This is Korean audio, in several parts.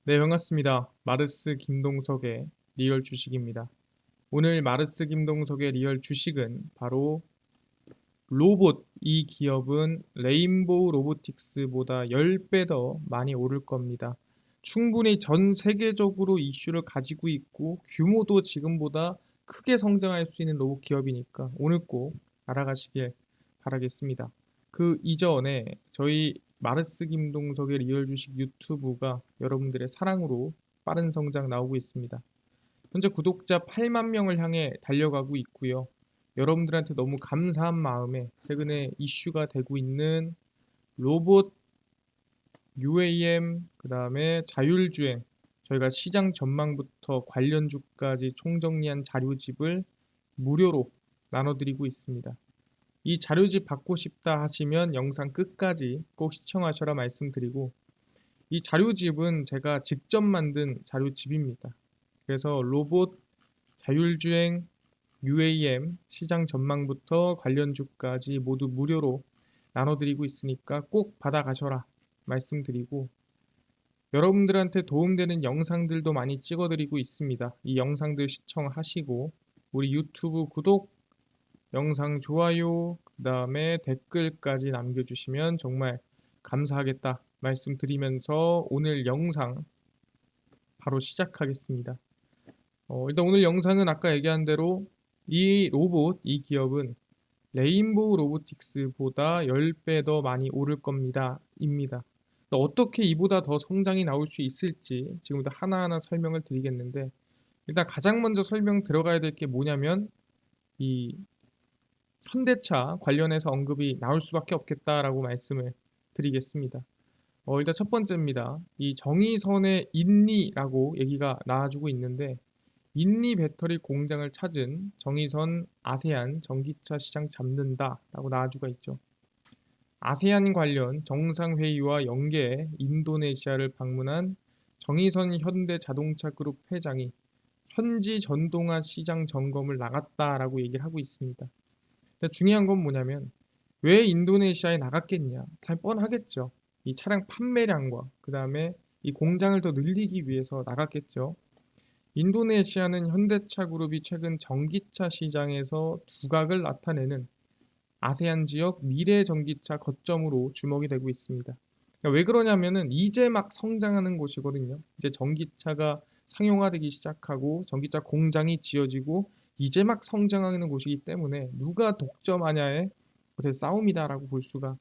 네, 반갑습니다. 마르스 김동석의 리얼 주식입니다. 오늘 마르스 김동석의 리얼 주식은 바로 로봇. 이 기업은 레인보우 로보틱스보다 10배 더 많이 오를 겁니다. 충분히 전 세계적으로 이슈를 가지고 있고 규모도 지금보다 크게 성장할 수 있는 로봇 기업이니까 오늘 꼭 알아가시길 바라겠습니다. 그 이전에 저희 마르스 김동석의 리얼 주식 유튜브가 여러분들의 사랑으로 빠른 성장 나오고 있습니다. 현재 구독자 8만 명을 향해 달려가고 있고요. 여러분들한테 너무 감사한 마음에 최근에 이슈가 되고 있는 로봇, UAM, 그 다음에 자율주행, 저희가 시장 전망부터 관련주까지 총정리한 자료집을 무료로 나눠드리고 있습니다. 이 자료집 받고 싶다 하시면 영상 끝까지 꼭 시청하셔라 말씀드리고, 이 자료집은 제가 직접 만든 자료집입니다. 그래서 로봇, 자율주행, UAM, 시장 전망부터 관련주까지 모두 무료로 나눠드리고 있으니까 꼭 받아가셔라 말씀드리고, 여러분들한테 도움되는 영상들도 많이 찍어드리고 있습니다. 이 영상들 시청하시고 우리 유튜브 구독, 영상 좋아요, 그 다음에 댓글까지 남겨주시면 정말 감사하겠다 말씀드리면서 오늘 영상 바로 시작하겠습니다. 일단 오늘 영상은 아까 얘기한 대로 이 로봇, 이 기업은 레인보우 로보틱스보다 10배 더 많이 오를 겁니다. 입니다. 또 어떻게 이보다 더 성장이 나올 수 있을지 지금부터 하나하나 설명을 드리겠는데, 일단 가장 먼저 설명 들어가야 될 게 뭐냐면 이 현대차 관련해서 언급이 나올 수밖에 없겠다라고 말씀을 드리겠습니다. 일단 첫 번째입니다. 이 정의선의 인리라고 얘기가 나와주고 있는데, 인리 배터리 공장을 찾은 정의선 아세안 전기차 시장 잡는다라고 나와주가 있죠. 아세안 관련 정상회의와 연계해 인도네시아를 방문한 정의선 현대자동차 그룹 회장이 현지 전동화 시장 점검을 나갔다라고 얘기를 하고 있습니다. 근데 중요한 건 뭐냐면 왜 인도네시아에 나갔겠냐? 다 뻔하겠죠. 이 차량 판매량과 그 다음에 이 공장을 더 늘리기 위해서 나갔겠죠. 인도네시아는 현대차 그룹이 최근 전기차 시장에서 두각을 나타내는 아세안 지역 미래 전기차 거점으로 주목이 되고 있습니다. 그러니까 왜 그러냐면은 이제 막 성장하는 곳이거든요. 이제 전기차가 상용화되기 시작하고 전기차 공장이 지어지고 이제 막 성장하는 곳이기 때문에 누가 독점하냐의 어떤 싸움이다라고 볼 수가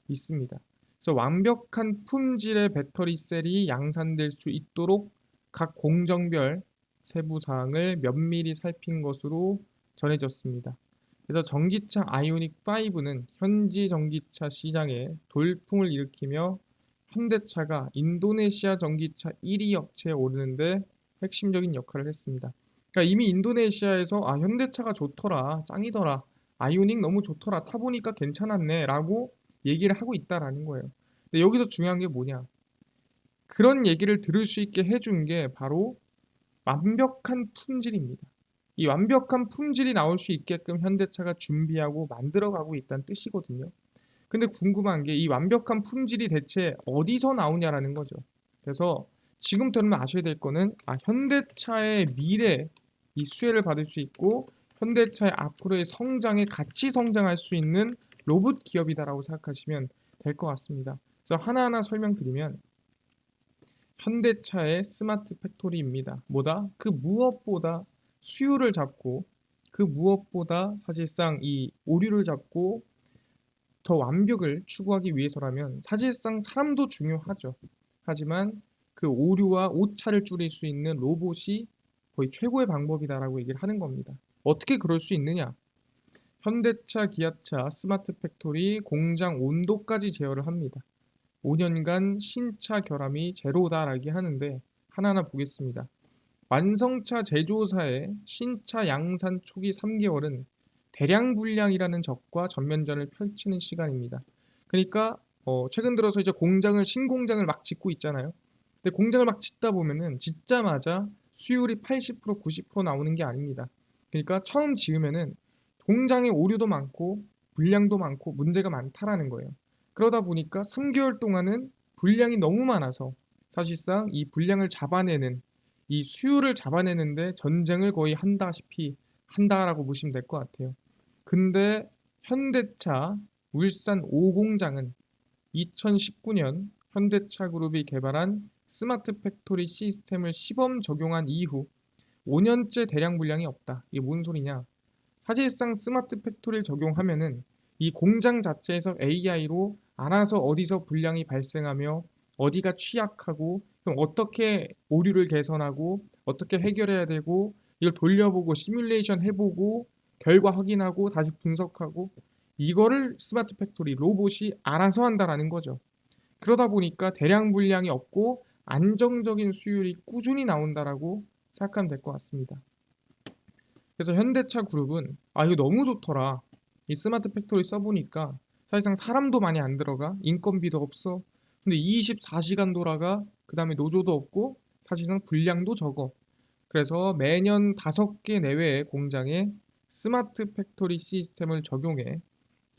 있습니다. 그래서 완벽한 품질의 배터리 셀이 양산될 수 있도록 각 공정별 세부 사항을 면밀히 살핀 것으로 전해졌습니다. 그래서 전기차 아이오닉 5는 현지 전기차 시장에 돌풍을 일으키며 현대차가 인도네시아 전기차 1위 업체에 오르는데 핵심적인 역할을 했습니다. 그러니까 이미 인도네시아에서 현대차가 좋더라, 짱이더라, 아이오닉 너무 좋더라, 타보니까 괜찮았네 라고 얘기를 하고 있다라는 거예요. 근데 여기서 중요한 게 뭐냐? 그런 얘기를 들을 수 있게 해준 게 바로 완벽한 품질입니다. 이 완벽한 품질이 나올 수 있게끔 현대차가 준비하고 만들어가고 있다는 뜻이거든요. 근데 궁금한 게 이 완벽한 품질이 대체 어디서 나오냐라는 거죠. 그래서 지금부터는 아셔야 될 거는 현대차의 미래, 이 수혜를 받을 수 있고 현대차의 앞으로의 성장에 같이 성장할 수 있는 로봇 기업이다라고 생각하시면 될 것 같습니다. 그래서 하나하나 설명드리면, 현대차의 스마트 팩토리입니다. 뭐다? 그 무엇보다 수율을 잡고, 그 무엇보다 사실상 이 오류를 잡고 더 완벽을 추구하기 위해서라면 사실상 사람도 중요하죠. 하지만 그 오류와 오차를 줄일 수 있는 로봇이 거의 최고의 방법이다라고 얘기를 하는 겁니다. 어떻게 그럴 수 있느냐? 현대차, 기아차 스마트 팩토리 공장 온도까지 제어를 합니다. 5년간 신차 결함이 제로다라고 하는데 하나하나 보겠습니다. 완성차 제조사의 신차 양산 초기 3개월은 대량 불량이라는 적과 전면전을 펼치는 시간입니다. 그러니까 최근 들어서 이제 신공장을 막 짓고 있잖아요. 근데 공장을 막 짓다 보면은 짓자마자 수율이 80% 90% 나오는 게 아닙니다. 그러니까 처음 지으면은 공장에 오류도 많고 불량도 많고 문제가 많다라는 거예요. 그러다 보니까 3개월 동안은 불량이 너무 많아서 사실상 이 분량을 잡아내는 이 수요를 잡아내는데 전쟁을 거의 한다시피 한다라고 보시면 될 것 같아요. 근데 현대차 울산 5공장은 2019년 현대차 그룹이 개발한 스마트 팩토리 시스템을 시범 적용한 이후 5년째 대량 분량이 없다. 이게 뭔 소리냐? 사실상 스마트 팩토리를 적용하면은 이 공장 자체에서 AI로 알아서 어디서 불량이 발생하며 어디가 취약하고 그럼 어떻게 오류를 개선하고 어떻게 해결해야 되고 이걸 돌려보고 시뮬레이션 해보고 결과 확인하고 다시 분석하고 이거를 스마트 팩토리 로봇이 알아서 한다라는 거죠. 그러다 보니까 대량 분량이 없고 안정적인 수율이 꾸준히 나온다라고 생각하면 될 것 같습니다. 그래서 현대차 그룹은 이거 너무 좋더라. 이 스마트 팩토리 써보니까 사실상 사람도 많이 안 들어가. 인건비도 없어. 근데 24시간 돌아가. 그 다음에 노조도 없고 사실상 분량도 적어. 그래서 매년 5개 내외의 공장에 스마트 팩토리 시스템을 적용해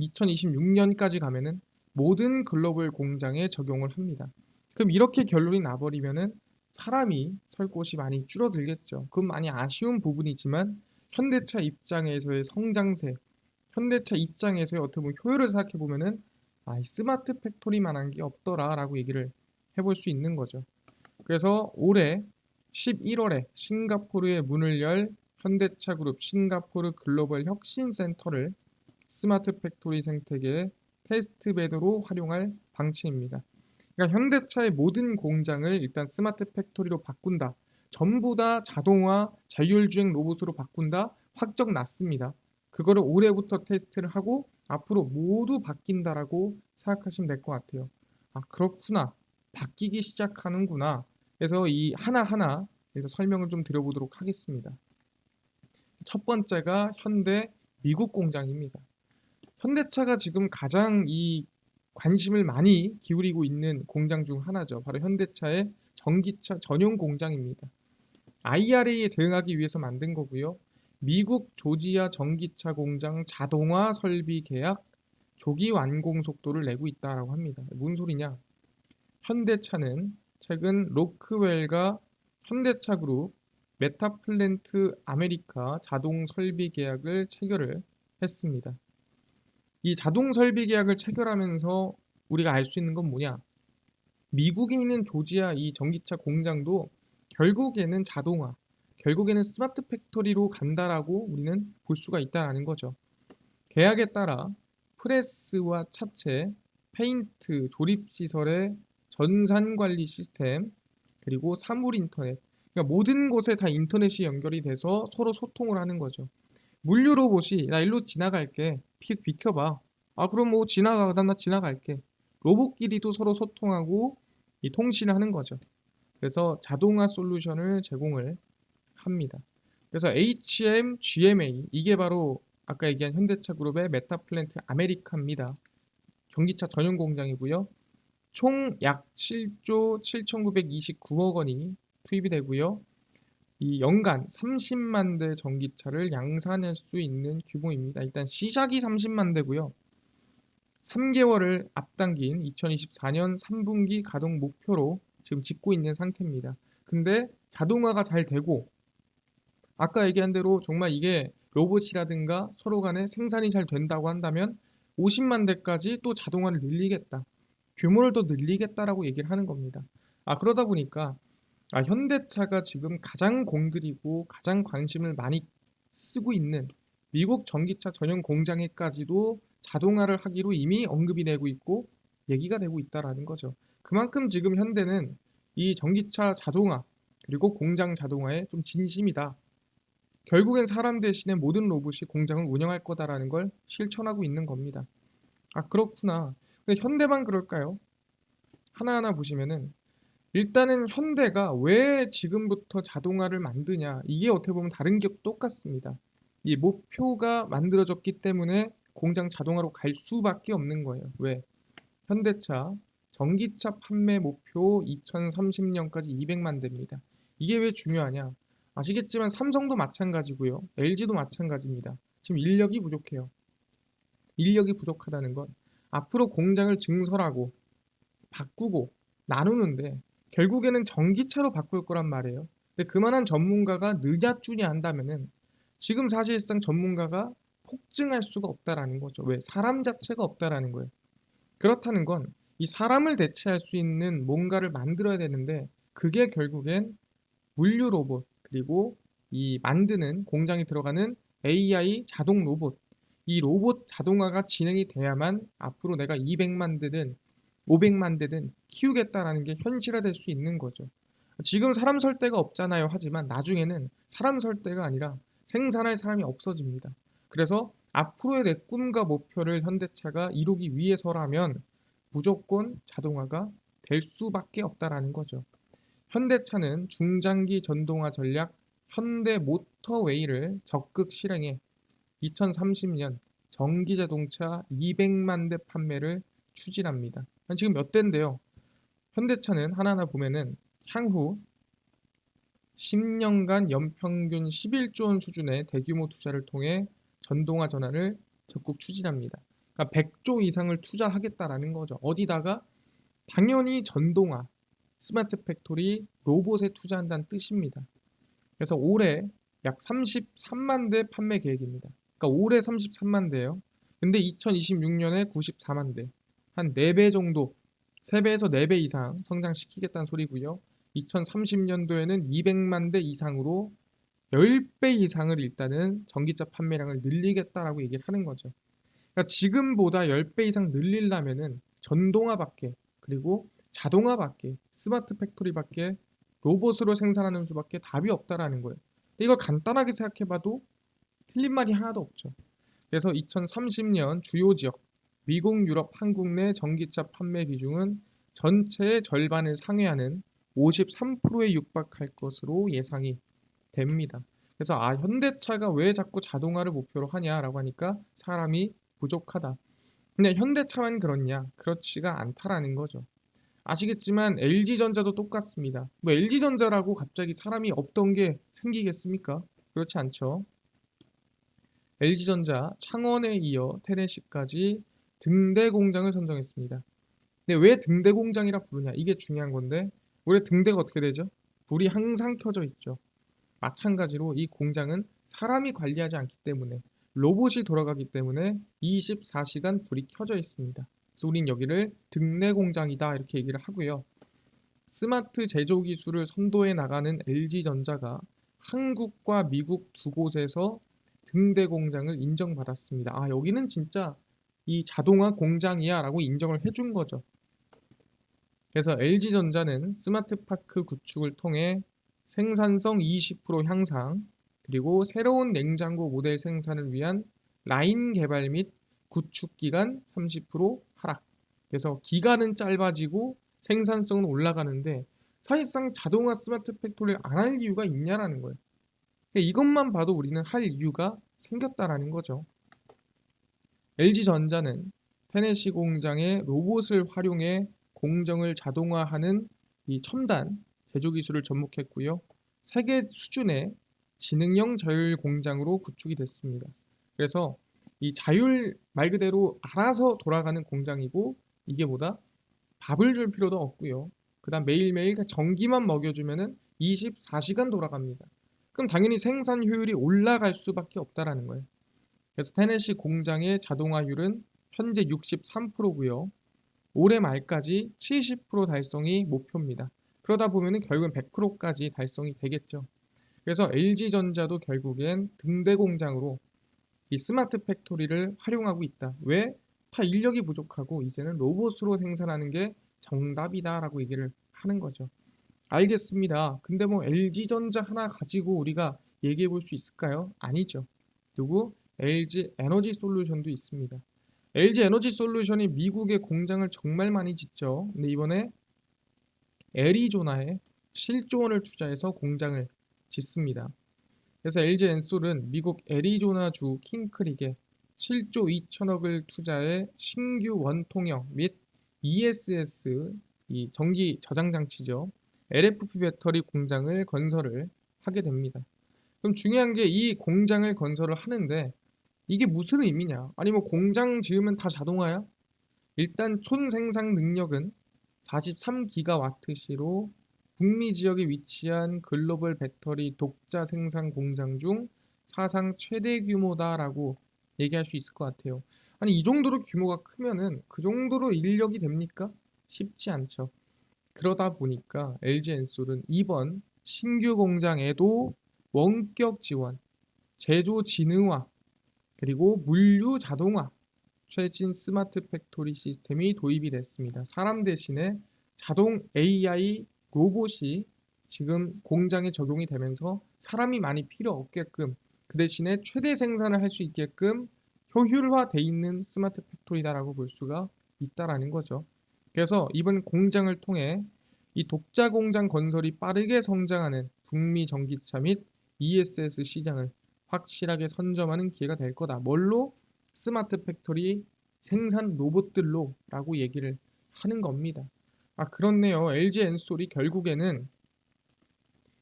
2026년까지 가면은 모든 글로벌 공장에 적용을 합니다. 그럼 이렇게 결론이 나버리면은 사람이 설 곳이 많이 줄어들겠죠. 그건 많이 아쉬운 부분이지만 현대차 입장에서의 성장세, 현대차 입장에서의 어떻게 보면 효율을 생각해 보면은 이 스마트 팩토리만한 게 없더라라고 얘기를 해볼 수 있는 거죠. 그래서 올해 11월에 싱가포르에 문을 열 현대차 그룹 싱가포르 글로벌 혁신센터를 스마트 팩토리 생태계의 테스트베드로 활용할 방침입니다. 그러니까 현대차의 모든 공장을 일단 스마트 팩토리로 바꾼다. 전부 다 자동화, 자율주행 로봇으로 바꾼다. 확정 났습니다. 그거를 올해부터 테스트를 하고 앞으로 모두 바뀐다라고 생각하시면 될 것 같아요. 그렇구나. 바뀌기 시작하는구나. 그래서 이 하나하나 그래서 설명을 좀 드려보도록 하겠습니다. 첫 번째가 현대 미국 공장입니다. 현대차가 지금 가장 이 관심을 많이 기울이고 있는 공장 중 하나죠. 바로 현대차의 전기차 전용 공장입니다. IRA에 대응하기 위해서 만든 거고요. 미국 조지아 전기차 공장 자동화 설비 계약 조기 완공 속도를 내고 있다라고 합니다. 뭔 소리냐? 현대차는 최근 로크웰과 현대차 그룹 메타플랜트 아메리카 자동 설비 계약을 체결을 했습니다. 이 자동 설비 계약을 체결하면서 우리가 알 수 있는 건 뭐냐? 미국에 있는 조지아 이 전기차 공장도 결국에는 자동화, 결국에는 스마트 팩토리로 간다라고 우리는 볼 수가 있다는 거죠. 계약에 따라 프레스와 차체, 페인트, 조립 시설의 전산 관리 시스템, 그리고 사물 인터넷, 그러니까 모든 곳에 다 인터넷이 연결이 돼서 서로 소통을 하는 거죠. 물류 로봇이 나 일로 지나갈게. 비켜봐. 그럼 뭐 지나가다 나 지나갈게. 로봇끼리도 서로 소통하고 이 통신을 하는 거죠. 그래서 자동화 솔루션을 제공을 합니다. 그래서 HM, GMA 이게 바로 아까 얘기한 현대차 그룹의 메타플랜트 아메리카입니다. 전기차 전용 공장이고요. 총 약 7조 7,929억 원이 투입이 되고요. 이 연간 30만 대 전기차를 양산할 수 있는 규모입니다. 일단 시작이 30만 대고요. 3개월을 앞당긴 2024년 3분기 가동 목표로 지금 짓고 있는 상태입니다. 근데 자동화가 잘 되고 아까 얘기한 대로 정말 이게 로봇이라든가 서로 간에 생산이 잘 된다고 한다면 50만 대까지 또 자동화를 늘리겠다. 규모를 더 늘리겠다라고 얘기를 하는 겁니다. 그러다 보니까 현대차가 지금 가장 공들이고 가장 관심을 많이 쓰고 있는 미국 전기차 전용 공장에까지도 자동화를 하기로 이미 언급이 되고 있고 얘기가 되고 있다라는 거죠. 그만큼 지금 현대는 이 전기차 자동화 그리고 공장 자동화에 좀 진심이다. 결국엔 사람 대신에 모든 로봇이 공장을 운영할 거다라는 걸 실천하고 있는 겁니다. 그렇구나. 근데 현대만 그럴까요? 하나하나 보시면은 일단은 현대가 왜 지금부터 자동화를 만드냐 이게 어떻게 보면 다른 기업도 똑같습니다. 이 목표가 만들어졌기 때문에 공장 자동화로 갈 수밖에 없는 거예요. 왜? 현대차 전기차 판매 목표 2030년까지 200만 대입니다. 이게 왜 중요하냐? 아시겠지만 삼성도 마찬가지고요. LG도 마찬가지입니다. 지금 인력이 부족해요. 인력이 부족하다는 건 앞으로 공장을 증설하고 바꾸고 나누는데 결국에는 전기차로 바꿀 거란 말이에요. 근데 그만한 전문가가 느냐쭈냐 한다면은 지금 사실상 전문가가 폭증할 수가 없다라는 거죠. 왜? 사람 자체가 없다라는 거예요. 그렇다는 건 이 사람을 대체할 수 있는 뭔가를 만들어야 되는데 그게 결국엔 물류 로봇 그리고 이 만드는 공장에 들어가는 AI 자동 로봇 이 로봇 자동화가 진행이 돼야만 앞으로 내가 200만 대든 500만 대든 키우겠다라는 게 현실화될 수 있는 거죠. 지금 사람 설 데가 없잖아요 하지만 나중에는 사람 설 데가 아니라 생산할 사람이 없어집니다. 그래서 앞으로의 내 꿈과 목표를 현대차가 이루기 위해서라면 무조건 자동화가 될 수밖에 없다라는 거죠. 현대차는 중장기 전동화 전략 현대모터웨이를 적극 실행해 2030년 전기자동차 200만 대 판매를 추진합니다. 지금 몇 대인데요. 현대차는 하나하나 보면은 향후 10년간 연평균 11조 원 수준의 대규모 투자를 통해 전동화 전환을 적극 추진합니다. 그러니까 100조 이상을 투자하겠다라는 거죠. 어디다가? 당연히 전동화, 스마트 팩토리, 로봇에 투자한다는 뜻입니다. 그래서 올해 약 33만 대 판매 계획입니다. 그러니까 올해 33만 대예요. 근데 2026년에 94만 대. 한 4배 정도, 3배에서 4배 이상 성장시키겠다는 소리고요. 2030년도에는 200만 대 이상으로 10배 이상을 일단은 전기차 판매량을 늘리겠다라고 얘기를 하는 거죠. 그러니까 지금보다 10배 이상 늘리려면은 전동화밖에 그리고 자동화밖에 스마트 팩토리밖에 로봇으로 생산하는 수밖에 답이 없다라는 거예요. 근데 이걸 간단하게 생각해봐도 틀린 말이 하나도 없죠. 그래서 2030년 주요 지역 미국, 유럽, 한국 내 전기차 판매 비중은 전체의 절반을 상회하는 53%에 육박할 것으로 예상이 됩니다. 그래서 현대차가 왜 자꾸 자동화를 목표로 하냐라고 하니까 사람이 부족하다. 근데 현대차만 그렇냐? 그렇지가 않다라는 거죠. 아시겠지만 LG전자도 똑같습니다. 뭐 LG전자라고 갑자기 사람이 없던 게 생기겠습니까? 그렇지 않죠. LG전자 창원에 이어 테네시까지 등대 공장을 선정했습니다. 근데 왜 등대 공장이라 부르냐? 이게 중요한 건데 원래 등대가 어떻게 되죠? 불이 항상 켜져 있죠. 마찬가지로 이 공장은 사람이 관리하지 않기 때문에 로봇이 돌아가기 때문에 24시간 불이 켜져 있습니다. 그래서 우린 여기를 등내 공장이다 이렇게 얘기를 하고요. 스마트 제조 기술을 선도해 나가는 LG전자가 한국과 미국 두 곳에서 등대 공장을 인정받았습니다. 여기는 진짜 이 자동화 공장이야 라고 인정을 해준 거죠. 그래서 LG전자는 스마트파크 구축을 통해 생산성 20% 향상, 그리고 새로운 냉장고 모델 생산을 위한 라인 개발 및 구축 기간 30% 하락. 그래서 기간은 짧아지고 생산성은 올라가는데 사실상 자동화 스마트 팩토리를 안 할 이유가 있냐라는 거예요. 그러니까 이것만 봐도 우리는 할 이유가 생겼다라는 거죠. LG전자는 테네시 공장의 로봇을 활용해 공정을 자동화하는 이 첨단 제조 기술을 접목했고요. 세계 수준의 지능형 자율 공장으로 구축이 됐습니다. 그래서 이 자율 말 그대로 알아서 돌아가는 공장이고 이게 뭐다? 밥을 줄 필요도 없고요. 그다음 매일매일 전기만 먹여주면은 24시간 돌아갑니다. 그럼 당연히 생산 효율이 올라갈 수밖에 없다라는 거예요. 그래서 테네시 공장의 자동화율은 현재 63%고요. 올해 말까지 70% 달성이 목표입니다. 그러다 보면은 결국은 100%까지 달성이 되겠죠. 그래서 LG전자도 결국엔 등대 공장으로 이 스마트 팩토리를 활용하고 있다. 왜? 다 인력이 부족하고 이제는 로봇으로 생산하는 게 정답이다라고 얘기를 하는 거죠. 알겠습니다. 근데 뭐 LG전자 하나 가지고 우리가 얘기해 볼 수 있을까요? 아니죠. 누구? LG 에너지 솔루션도 있습니다. LG 에너지 솔루션이 미국의 공장을 정말 많이 짓죠. 근데 이번에 애리조나에 7조 원을 투자해서 공장을 짓습니다. 그래서 LG 엔솔은 미국 애리조나주 킹크릭에 7조 2천억을 투자해 신규 원통형 및 ESS 이 전기 저장 장치죠. LFP 배터리 공장을 건설을 하게 됩니다. 그럼 중요한 게 이 공장을 건설을 하는데 이게 무슨 의미냐? 아니 뭐 공장 지으면 다 자동화야? 일단 총 생산 능력은 43기가와트시로 북미 지역에 위치한 글로벌 배터리 독자 생산 공장 중 사상 최대 규모다라고 얘기할 수 있을 것 같아요. 아니, 이 정도로 규모가 크면은 그 정도로 인력이 됩니까? 쉽지 않죠. 그러다 보니까 LG엔솔은 이번 신규 공장에도 원격 지원, 제조 진흥화, 그리고 물류 자동화, 최신 스마트 팩토리 시스템이 도입이 됐습니다. 사람 대신에 자동 AI 로봇이 지금 공장에 적용이 되면서 사람이 많이 필요 없게끔, 그 대신에 최대 생산을 할 수 있게끔 효율화돼 있는 스마트 팩토리다라고 볼 수가 있다라는 거죠. 그래서 이번 공장을 통해 이 독자 공장 건설이 빠르게 성장하는 북미 전기차 및 ESS 시장을 확실하게 선점하는 기회가 될 거다. 뭘로? 스마트 팩토리 생산 로봇들로 라고 얘기를 하는 겁니다. 아, 그렇네요. LG 엔솔이 결국에는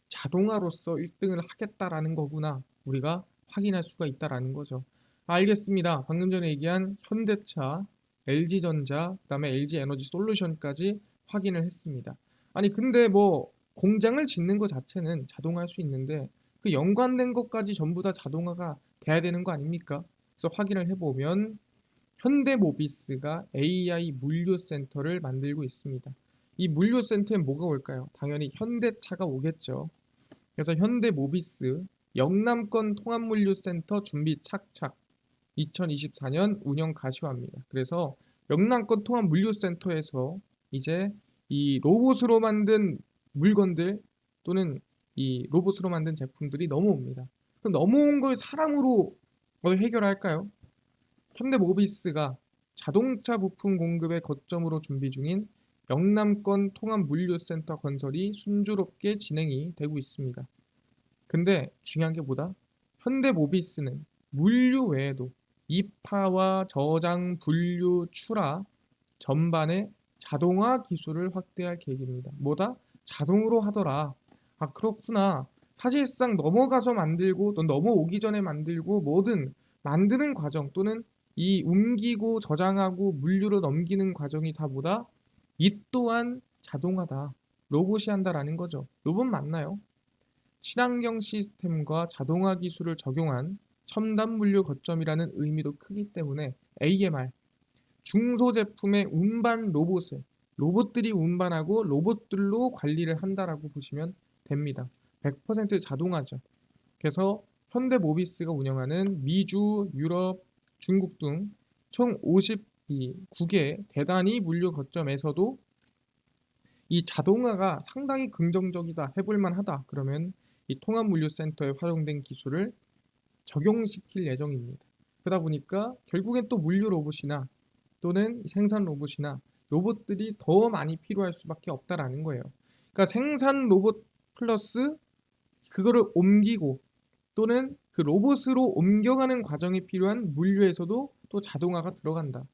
자동화로서 1등을 하겠다라는 거구나. 우리가 확인할 수가 있다라는 거죠. 알겠습니다. 방금 전에 얘기한 현대차, LG전자, 그다음에 LG에너지솔루션까지 확인을 했습니다. 아니, 근데 뭐 공장을 짓는 것 자체는 자동화할 수 있는데 그 연관된 것까지 전부 다 자동화가 돼야 되는 거 아닙니까? 그래서 확인을 해보면 현대모비스가 AI 물류센터를 만들고 있습니다. 이 물류센터에 뭐가 올까요? 당연히 현대차가 오겠죠. 그래서 현대모비스 영남권 통합물류센터 준비 착착 2024년 운영 가시화입니다. 그래서 영남권 통합물류센터에서 이제 이 로봇으로 만든 물건들 또는 이 로봇으로 만든 제품들이 넘어옵니다. 그럼 넘어온 걸 사람으로 해결할까요? 현대모비스가 자동차 부품 공급의 거점으로 준비 중인 영남권 통합물류센터 건설이 순조롭게 진행이 되고 있습니다. 근데 중요한 게 뭐다? 현대모비스는 물류 외에도 이파와 저장, 분류, 출하 전반의 자동화 기술을 확대할 계획입니다. 뭐다? 자동으로 하더라. 아, 그렇구나. 사실상 넘어가서 만들고 또 넘어오기 전에 만들고 뭐든 만드는 과정 또는 이 옮기고 저장하고 물류로 넘기는 과정이 다 뭐다? 이 또한 자동화다. 로봇이 한다라는 거죠. 로봇 맞나요? 친환경 시스템과 자동화 기술을 적용한 첨단 물류 거점이라는 의미도 크기 때문에 AMR, 중소 제품의 운반 로봇을 로봇들이 운반하고 로봇들로 관리를 한다라고 보시면 됩니다. 100% 자동화죠. 그래서 현대모비스가 운영하는 미주, 유럽, 중국 등 총 59개 대단위 물류 거점에서도 이 자동화가 상당히 긍정적이다, 해볼 만하다. 그러면 이 통합물류센터에 활용된 기술을 적용시킬 예정입니다. 그러다 보니까 결국엔 또 물류 로봇이나 또는 생산 로봇이나 로봇들이 더 많이 필요할 수밖에 없다라는 거예요. 그러니까 생산 로봇 플러스 그거를 옮기고 또는 그 로봇으로 옮겨가는 과정이 필요한 물류에서도 또 자동화가 들어간다.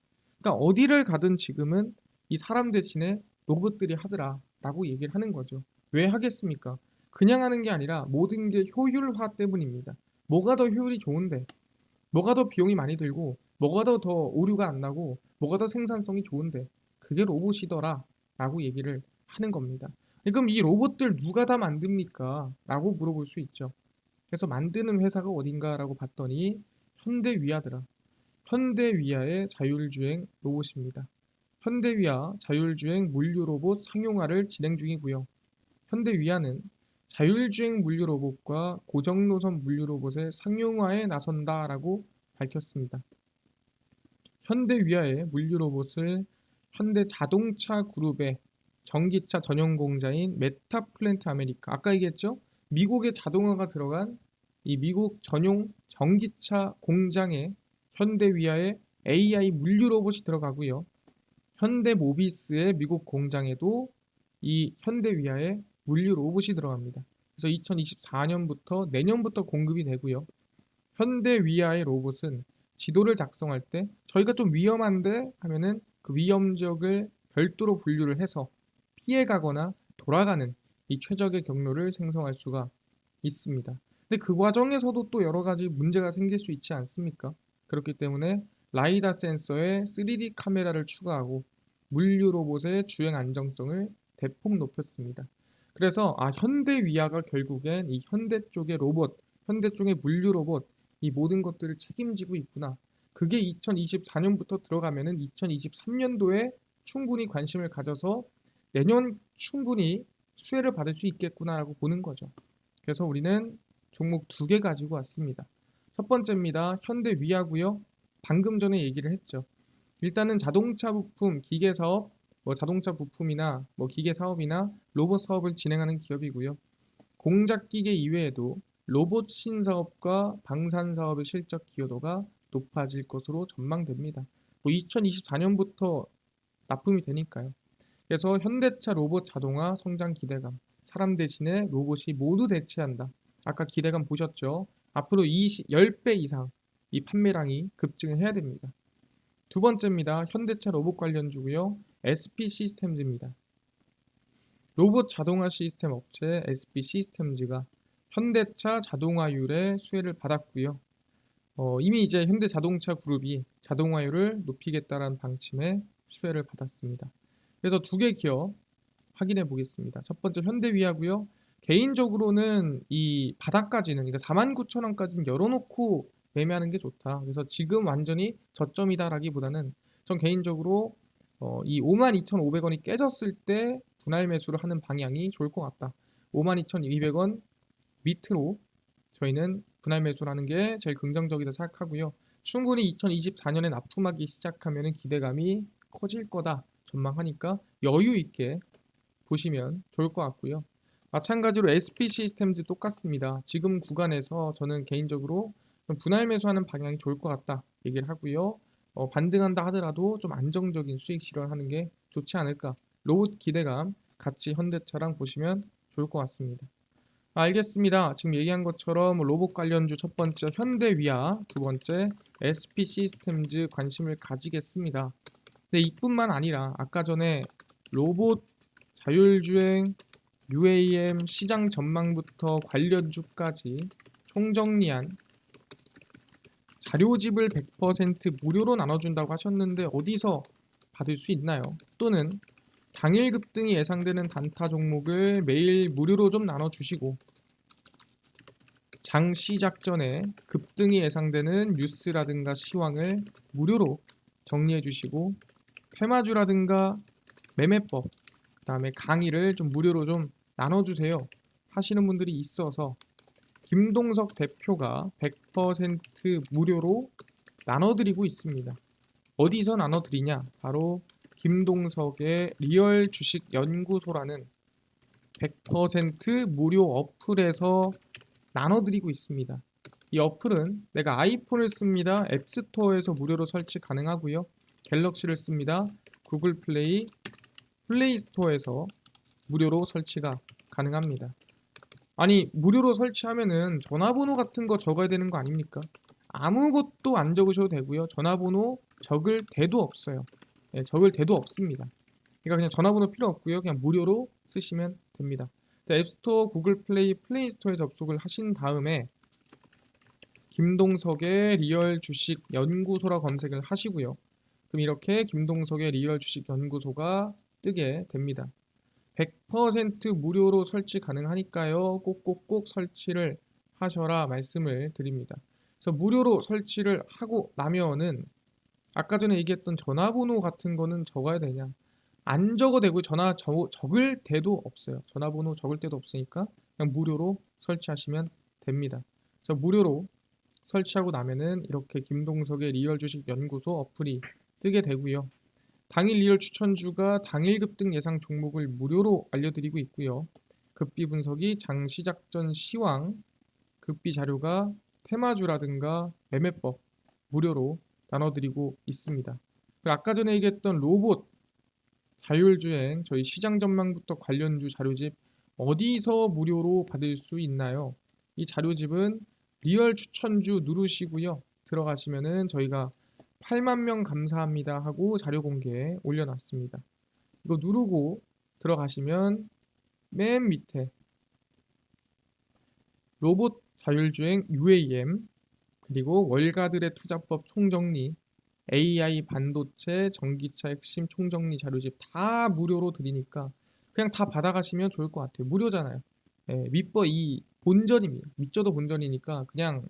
그러니까 어디를 가든 지금은 이 사람 대신에 로봇들이 하더라라고 얘기를 하는 거죠. 왜 하겠습니까? 그냥 하는 게 아니라 모든 게 효율화 때문입니다. 뭐가 더 효율이 좋은데, 뭐가 더 비용이 많이 들고, 뭐가 더 오류가 안 나고, 뭐가 더 생산성이 좋은데, 그게 로봇이더라라고 얘기를 하는 겁니다. 그럼 이 로봇들 누가 다 만듭니까? 라고 물어볼 수 있죠. 그래서 만드는 회사가 어딘가라고 봤더니 현대위아더라. 현대위아의 자율주행 로봇입니다. 현대위아 자율주행 물류 로봇 상용화를 진행 중이고요. 현대위아는 자율주행 물류 로봇과 고정노선 물류 로봇의 상용화에 나선다라고 밝혔습니다. 현대위아의 물류 로봇을 현대자동차 그룹의 전기차 전용 공장인 메타플랜트 아메리카, 아까 얘기했죠? 미국의 자동화가 들어간 이 미국 전용 전기차 공장에 현대위아의 AI 물류 로봇이 들어가고요. 현대모비스의 미국 공장에도 이 현대위아의 물류 로봇이 들어갑니다. 그래서 2024년부터 내년부터 공급이 되고요. 현대위아의 로봇은 지도를 작성할 때 저희가 좀 위험한데 하면은 그 위험 지역을 별도로 분류를 해서 피해가거나 돌아가는 이 최적의 경로를 생성할 수가 있습니다. 근데 그 과정에서도 또 여러 가지 문제가 생길 수 있지 않습니까? 그렇기 때문에 라이다 센서에 3D 카메라를 추가하고 물류 로봇의 주행 안정성을 대폭 높였습니다. 그래서 현대위아가 결국엔 이 현대 쪽의 로봇, 현대 쪽의 물류 로봇 이 모든 것들을 책임지고 있구나. 그게 2024년부터 들어가면은 2023년도에 충분히 관심을 가져서 내년 충분히 수혜를 받을 수 있겠구나라고 보는 거죠. 그래서 우리는 종목 두 개 가지고 왔습니다. 첫 번째입니다. 현대위아고요. 방금 전에 얘기를 했죠. 일단은 자동차 부품, 기계 사업, 뭐 자동차 부품이나 뭐 기계 사업이나 로봇 사업을 진행하는 기업이고요. 공작 기계 이외에도 로봇 신사업과 방산 사업의 실적 기여도가 높아질 것으로 전망됩니다. 뭐 2024년부터 납품이 되니까요. 그래서 현대차 로봇 자동화 성장 기대감, 사람 대신에 로봇이 모두 대체한다. 아까 기대감 보셨죠? 앞으로 10배 이상 이 판매량이 급증해야 됩니다. 두 번째입니다. 현대차 로봇 관련주고요. SP 시스템즈입니다. 로봇 자동화 시스템 업체 SP 시스템즈가 현대차 자동화율의 수혜를 받았고요. 이미 이제 현대자동차 그룹이 자동화율을 높이겠다라는 방침의 수혜를 받았습니다. 그래서 두 개 기업 확인해 보겠습니다. 첫 번째 현대위아고요. 개인적으로는 이 바닥까지는 그러니까 49,000원까지는 열어놓고 매매하는 게 좋다. 그래서 지금 완전히 저점이다라기보다는 전 개인적으로 이 52,500원이 깨졌을 때 분할 매수를 하는 방향이 좋을 것 같다. 52,200원 밑으로 저희는 분할 매수를 하는 게 제일 긍정적이다 생각하고요. 충분히 2024년에 납품하기 시작하면 기대감이 커질 거다 전망하니까 여유 있게 보시면 좋을 것 같고요. 마찬가지로 SP 시스템즈 똑같습니다. 지금 구간에서 저는 개인적으로 좀 분할 매수하는 방향이 좋을 것 같다 얘기를 하고요. 반등한다 하더라도 좀 안정적인 수익 실현하는 게 좋지 않을까. 로봇 기대감 같이 현대차랑 보시면 좋을 것 같습니다. 알겠습니다. 지금 얘기한 것처럼 로봇 관련주 첫 번째 현대위아, 두 번째 SP 시스템즈 관심을 가지겠습니다. 근데 이뿐만 아니라 아까 전에 로봇, 자율주행, UAM 시장 전망부터 관련주까지 총정리한 자료집을 100% 무료로 나눠준다고 하셨는데 어디서 받을 수 있나요? 또는 당일 급등이 예상되는 단타 종목을 매일 무료로 좀 나눠주시고 장 시작 전에 급등이 예상되는 뉴스라든가 시황을 무료로 정리해 주시고 테마주라든가 매매법 그 다음에 강의를 좀 무료로 좀 나눠주세요 하시는 분들이 있어서 김동석 대표가 100% 무료로 나눠드리고 있습니다. 어디서 나눠드리냐? 바로 김동석의 리얼 주식 연구소라는 100% 무료 어플에서 나눠드리고 있습니다. 이 어플은 내가 아이폰을 씁니다. 앱스토어에서 무료로 설치 가능하고요. 갤럭시를 씁니다. 구글 플레이, 플레이스토어에서 무료로 설치가 가능합니다. 아니 무료로 설치하면은 전화번호 같은 거 적어야 되는 거 아닙니까? 아무것도 안 적으셔도 되고요. 전화번호 적을 데도 없어요. 네, 적을 데도 없습니다. 그러니까 그냥 전화번호 필요 없고요. 그냥 무료로 쓰시면 됩니다. 앱스토어, 구글 플레이, 플레이스토어에 접속을 하신 다음에 김동석의 리얼 주식 연구소라 검색을 하시고요. 그럼 이렇게 김동석의 리얼 주식 연구소가 뜨게 됩니다. 100% 무료로 설치 가능하니까요. 꼭꼭꼭 설치를 하셔라 말씀을 드립니다. 그래서 무료로 설치를 하고 나면은 아까 전에 얘기했던 전화번호 같은 거는 적어야 되냐? 안 적어도 되고 적을 데도 없어요. 전화번호 적을 데도 없으니까 그냥 무료로 설치하시면 됩니다. 그래서 무료로 설치하고 나면은 이렇게 김동석의 리얼 주식 연구소 어플이 뜨게 되고요. 당일 리얼 추천주가 당일 급등 예상 종목을 무료로 알려드리고 있고요. 급비 분석이 장 시작 전 시황, 급비 자료가 테마주라든가 매매법 무료로 나눠드리고 있습니다. 그리고 아까 전에 얘기했던 로봇, 자율주행, 저희 시장 전망부터 관련주 자료집 어디서 무료로 받을 수 있나요? 이 자료집은 리얼 추천주 누르시고요. 들어가시면은 저희가 8만 명 감사합니다 하고 자료 공개 올려놨습니다. 이거 누르고 들어가시면 맨 밑에 로봇 자율주행 UAM 그리고 월가들의 투자법 총정리 AI 반도체 전기차 핵심 총정리 자료집 다 무료로 드리니까 그냥 다 받아가시면 좋을 것 같아요. 무료잖아요. 예, 밑버 이 본전입니다. 밑져도 본전이니까 그냥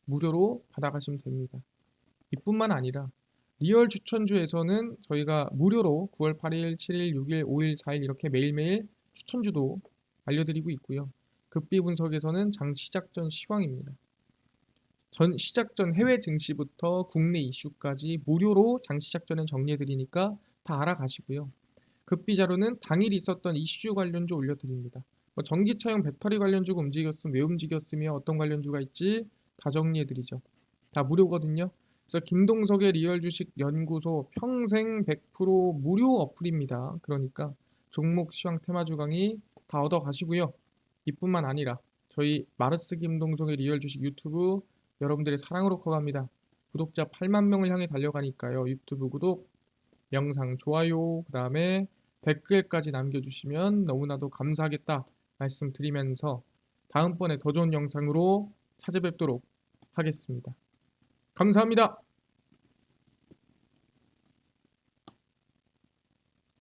무료로 받아가시면 됩니다. 이뿐만 아니라 리얼 추천주에서는 저희가 무료로 9월 8일, 7일, 6일, 5일, 4일 이렇게 매일매일 추천주도 알려드리고 있고요. 급비 분석에서는 장 시작 전 시황입니다. 전 시작 전 해외 증시부터 국내 이슈까지 무료로 장 시작 전에 정리해드리니까 다 알아가시고요. 급비 자료는 당일 있었던 이슈 관련주 올려드립니다. 뭐 전기차용 배터리 관련주가 움직였으면 왜 움직였으며 어떤 관련주가 있지 다 정리해드리죠. 다 무료거든요. 그래서 김동석의 리얼 주식 연구소 평생 100% 무료 어플입니다. 그러니까 종목 시황 테마주 강의 다 얻어 가시고요. 이뿐만 아니라 저희 마르스 김동석의 리얼 주식 유튜브 여러분들의 사랑으로 커갑니다. 구독자 8만 명을 향해 달려가니까요. 유튜브 구독, 영상 좋아요, 그 다음에 댓글까지 남겨주시면 너무나도 감사하겠다 말씀드리면서 다음번에 더 좋은 영상으로 찾아뵙도록 하겠습니다. 감사합니다.